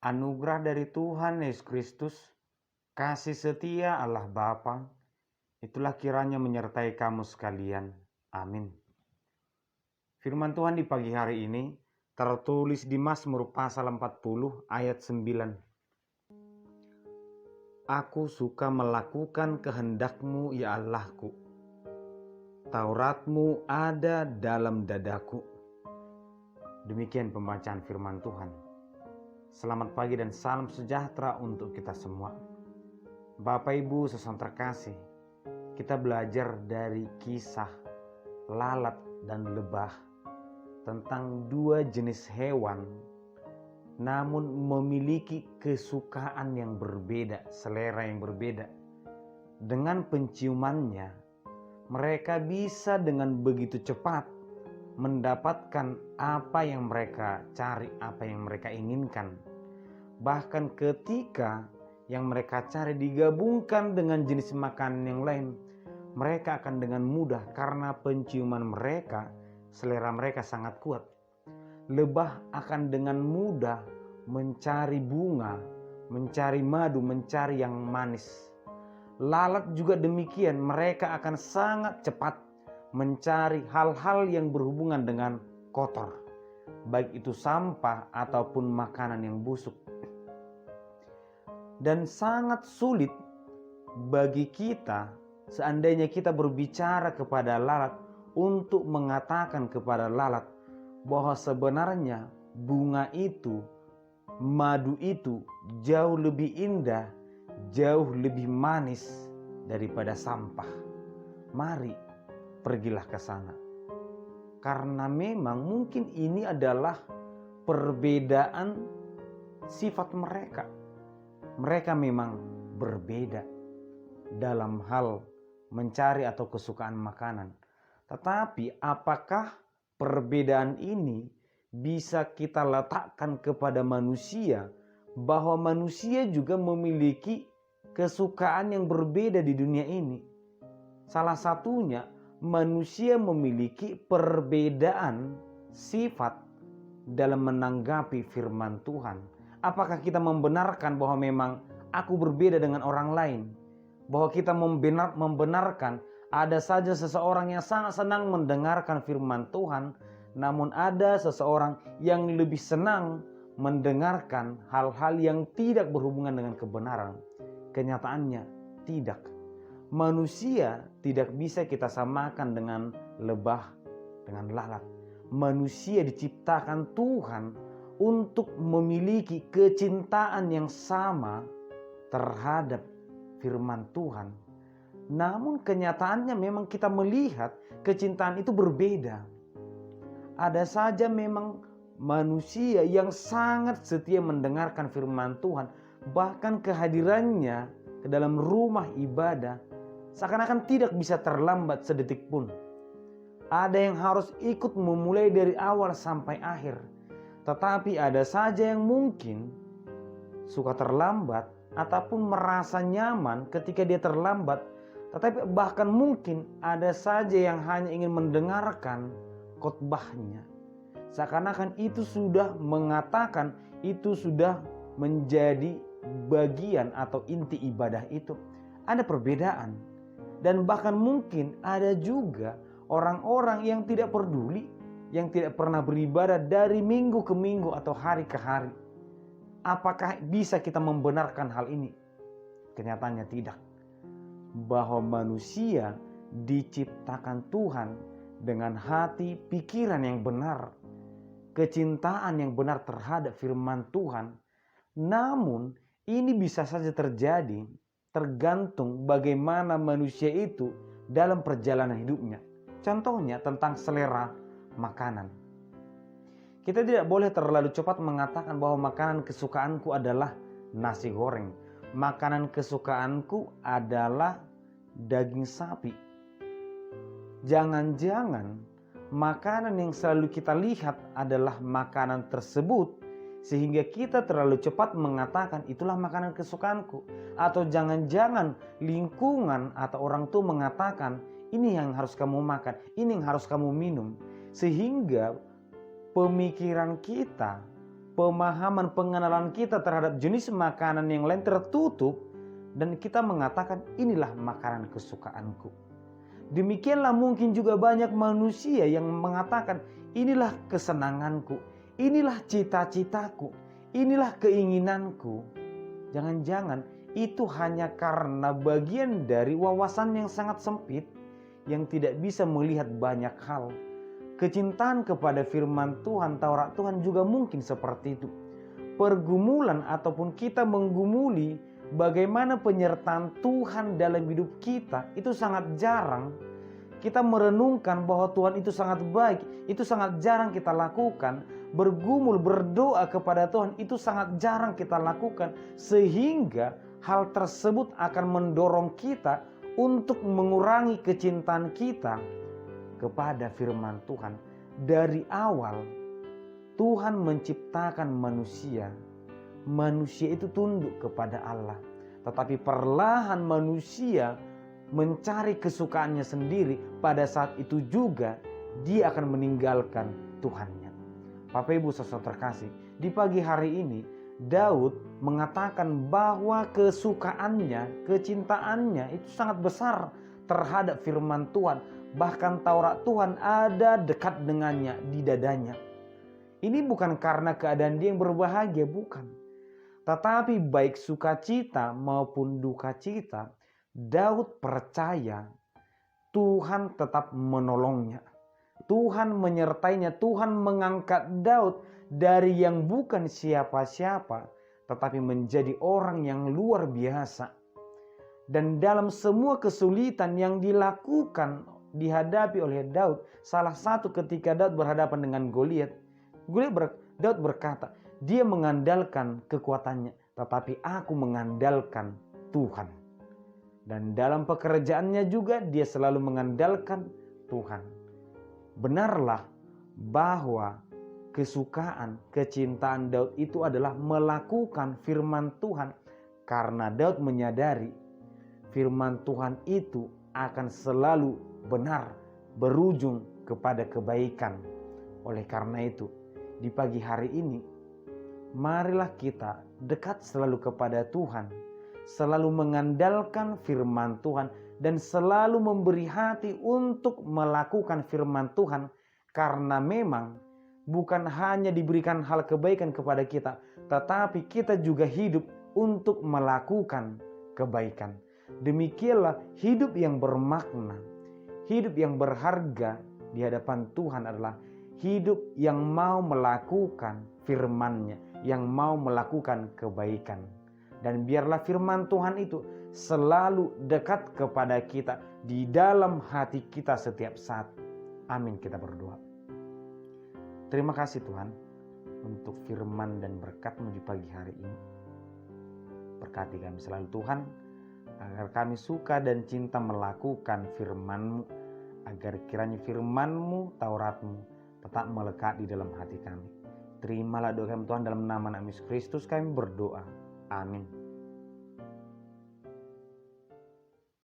Anugerah dari Tuhan Yesus Kristus, kasih setia Allah Bapa, itulah kiranya menyertai kamu sekalian. Amin. Firman Tuhan di pagi hari ini tertulis di Mazmur pasal 40 ayat 9. Aku suka melakukan kehendak-Mu ya Allahku. Taurat-Mu ada dalam dadaku. Demikian pembacaan firman Tuhan. Selamat pagi dan salam sejahtera untuk kita semua. Bapak Ibu saudara terkasih, kita belajar dari kisah lalat dan lebah tentang dua jenis hewan namun memiliki kesukaan yang berbeda, selera yang berbeda. Dengan penciumannya, mereka bisa dengan begitu cepat mendapatkan apa yang mereka cari, apa yang mereka inginkan. Bahkan ketika yang mereka cari digabungkan dengan jenis makanan yang lain, mereka akan dengan mudah karena penciuman mereka, selera mereka sangat kuat. Lebah akan dengan mudah mencari bunga, mencari madu, mencari yang manis. Lalat juga demikian, mereka akan sangat cepat mencari hal-hal yang berhubungan dengan kotor, baik itu sampah ataupun makanan yang busuk. Dan sangat sulit bagi kita seandainya kita berbicara kepada lalat untuk mengatakan kepada lalat bahwa sebenarnya bunga itu, madu itu jauh lebih indah, jauh lebih manis daripada sampah. Mari pergilah ke sana. Karena memang mungkin ini adalah perbedaan sifat mereka. Mereka memang berbeda dalam hal mencari atau kesukaan makanan. Tetapi apakah perbedaan ini bisa kita letakkan kepada manusia, bahwa manusia juga memiliki kesukaan yang berbeda di dunia ini? Salah satunya, manusia memiliki perbedaan sifat dalam menanggapi firman Tuhan. Apakah kita membenarkan bahwa memang aku berbeda dengan orang lain? Bahwa kita membenarkan ada saja seseorang yang sangat senang mendengarkan firman Tuhan, namun ada seseorang yang lebih senang mendengarkan hal-hal yang tidak berhubungan dengan kebenaran? Kenyataannya tidak. Manusia tidak bisa kita samakan dengan lebah, dengan lalat. Manusia diciptakan Tuhan untuk memiliki kecintaan yang sama terhadap firman Tuhan. Namun kenyataannya memang kita melihat kecintaan itu berbeda. Ada saja memang manusia yang sangat setia mendengarkan firman Tuhan, bahkan kehadirannya ke dalam rumah ibadah seakan-akan tidak bisa terlambat sedetik pun. Ada yang harus ikut memulai dari awal sampai akhir. Tetapi ada saja yang mungkin suka terlambat ataupun merasa nyaman ketika dia terlambat. Tetapi bahkan mungkin ada saja yang hanya ingin mendengarkan khotbahnya. Seakan-akan itu sudah mengatakan, itu sudah menjadi bagian atau inti ibadah itu. Ada perbedaan. Dan bahkan mungkin ada juga orang-orang yang tidak peduli, yang tidak pernah beribadah dari minggu ke minggu atau hari ke hari. Apakah bisa kita membenarkan hal ini? Kenyataannya tidak. Bahwa manusia diciptakan Tuhan dengan hati pikiran yang benar, kecintaan yang benar terhadap firman Tuhan. Namun ini bisa saja terjadi tergantung bagaimana manusia itu dalam perjalanan hidupnya. Contohnya tentang selera makanan. Kita tidak boleh terlalu cepat mengatakan bahwa makanan kesukaanku adalah nasi goreng. Makanan kesukaanku adalah daging sapi. Jangan-jangan makanan yang selalu kita lihat adalah makanan tersebut, sehingga kita terlalu cepat mengatakan itulah makanan kesukaanku. Atau jangan-jangan lingkungan atau orang tua mengatakan ini yang harus kamu makan, ini yang harus kamu minum. Sehingga pemikiran kita, pemahaman pengenalan kita terhadap jenis makanan yang lain tertutup dan kita mengatakan inilah makanan kesukaanku. Demikianlah mungkin juga banyak manusia yang mengatakan inilah kesenanganku, inilah cita-citaku, inilah keinginanku. Jangan-jangan itu hanya karena bagian dari wawasan yang sangat sempit yang tidak bisa melihat banyak hal. Kecintaan kepada firman Tuhan, Taurat Tuhan juga mungkin seperti itu. Pergumulan ataupun kita menggumuli bagaimana penyertaan Tuhan dalam hidup kita itu sangat jarang. Kita merenungkan bahwa Tuhan itu sangat baik, itu sangat jarang kita lakukan. Bergumul, berdoa kepada Tuhan itu sangat jarang kita lakukan. Sehingga hal tersebut akan mendorong kita untuk mengurangi kecintaan kita kepada firman Tuhan. Dari awal Tuhan menciptakan manusia. Manusia itu tunduk kepada Allah. Tetapi perlahan manusia mencari kesukaannya sendiri. Pada saat itu juga dia akan meninggalkan Tuhannya. Bapak Ibu saudara terkasih, di pagi hari ini Daud mengatakan bahwa kesukaannya, kecintaannya itu sangat besar terhadap firman Tuhan. Bahkan Taurat Tuhan ada dekat dengannya di dadanya. Ini bukan karena keadaan dia yang berbahagia, bukan. Tetapi baik sukacita maupun duka cita, Daud percaya Tuhan tetap menolongnya. Tuhan menyertainya, Tuhan mengangkat Daud dari yang bukan siapa-siapa, tetapi menjadi orang yang luar biasa. Dan dalam semua kesulitan yang dihadapi oleh Daud, salah satu ketika Daud berhadapan dengan Goliat, Daud berkata, dia mengandalkan kekuatannya, tetapi aku mengandalkan Tuhan. Dan dalam pekerjaannya juga dia selalu mengandalkan Tuhan. Benarlah bahwa kesukaan, kecintaan Daud itu adalah melakukan firman Tuhan, karena Daud menyadari firman Tuhan itu akan selalu benar, berujung kepada kebaikan. Oleh karena itu, di pagi hari ini, marilah kita dekat selalu kepada Tuhan, selalu mengandalkan firman Tuhan, dan selalu memberi hati untuk melakukan firman Tuhan, karena memang bukan hanya diberikan hal kebaikan kepada kita, tetapi kita juga hidup untuk melakukan kebaikan. Demikianlah hidup yang bermakna, hidup yang berharga di hadapan Tuhan adalah hidup yang mau melakukan firman-Nya, yang mau melakukan kebaikan. Dan biarlah firman Tuhan itu selalu dekat kepada kita, di dalam hati kita setiap saat. Amin, kita berdoa. Terima kasih Tuhan untuk firman dan berkat-Mu di pagi hari ini. Berkati kami selalu Tuhan, agar kami suka dan cinta melakukan firman-Mu, agar kiranya firman-Mu, Taurat-Mu tetap melekat di dalam hati kami. Terimalah doa kami Tuhan, dalam nama Yesus Kristus kami berdoa. Amin.